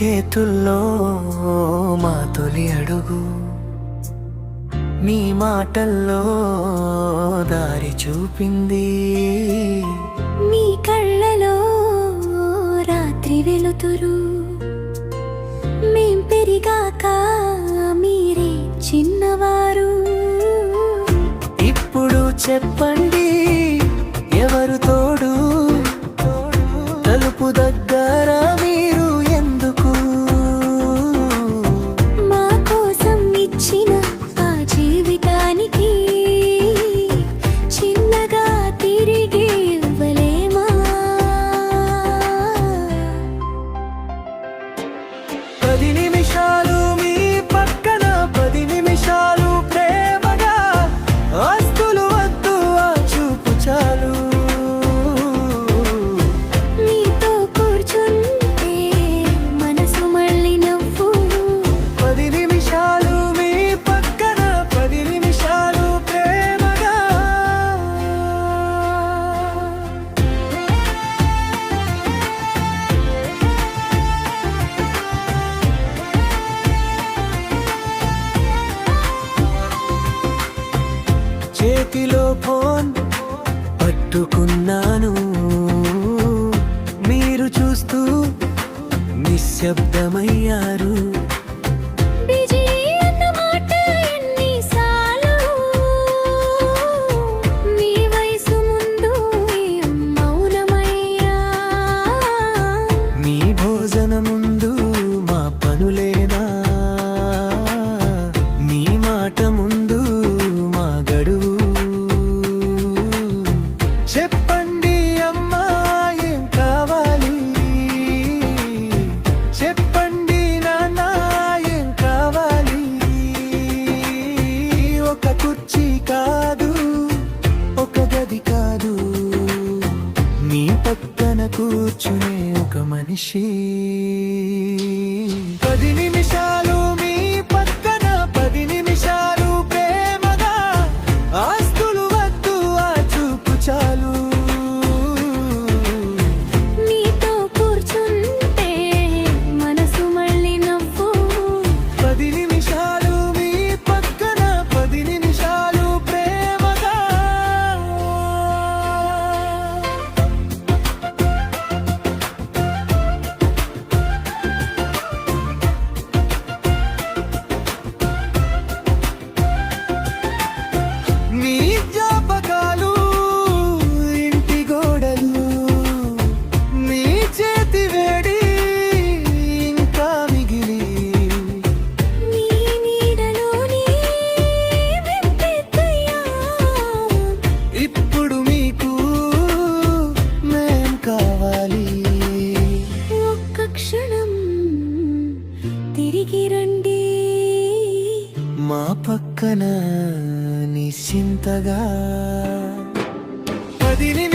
చేతుల్లో మా తొలి అడుగు, మీ మాటల్లో దారి చూపింది, మీ కళ్ళలో రాత్రి వెలుతురు, మేం పెరిగాక మీరే చిన్నవారు. ఇప్పుడు చెప్పండి ఎవరు తోడు, తలుపు దగ్గర మీరు ఎందుకు? మా కోసం ఇచ్చిన ఆ జీవితానికి చిన్నగా తిరిగి ఇవ్వలేమా? 10 నిమిషాలు మీ పక్కన, 10 నిమిషాలు ప్రేమగా, ఆస్తులు వద్దు ఆ చూపు చాలు. నీతో కూర్చుంటే మనసు మళ్ళీ నవ్వు. 10 నిమిషాలు మీ పక్కన, 10 నిమిషాలు ప్రేమగా. చేతిలో ఫోన్ పట్టుకున్నాను, మీరు చూస్తూ నిశ్శబ్దమయ్యారు. బిజీ అన్నమాట ఎన్నిసార్లు, నీ వయసు ముందు మౌనమయ్యా. మీ భోజన ముందు మా పనులేనా, మీ మాట ముందు మా గడువు. చెప్పండి అమ్మా ఏం కావాలి, చెప్పండి నాన్న ఏం కావాలి. ఒక కుర్చీ కాదు, ఒక గది కాదు, మీ పక్కన కూర్చునే ఒక మనిషి. 10 నిమిషాలు మీ పక్కన, 10 నిమిషాలు ప్రేమగా, ఆస్తులు వద్దు ఆ చూపు చాలు. నీతో కూర్చుంటే మనసు మళ్ళీ నవ్వు. 10 నిమిషాలు మీ పక్కన, 10 నిమిషాలు ప్రేమగా. మీ జ్ఞాపకాలు ఇంటి గోడలు, మీ చేతి వేడి ఇంకా మిగిలి, నీ నీడలోనే వెంపెత్తయ్యా. ఇప్పుడు మీకు మేం కావాలి. ఒక్క క్షణం తిరిగి రండి. మా పక్కన నిశ్చింతగా 10 నిమిషాలు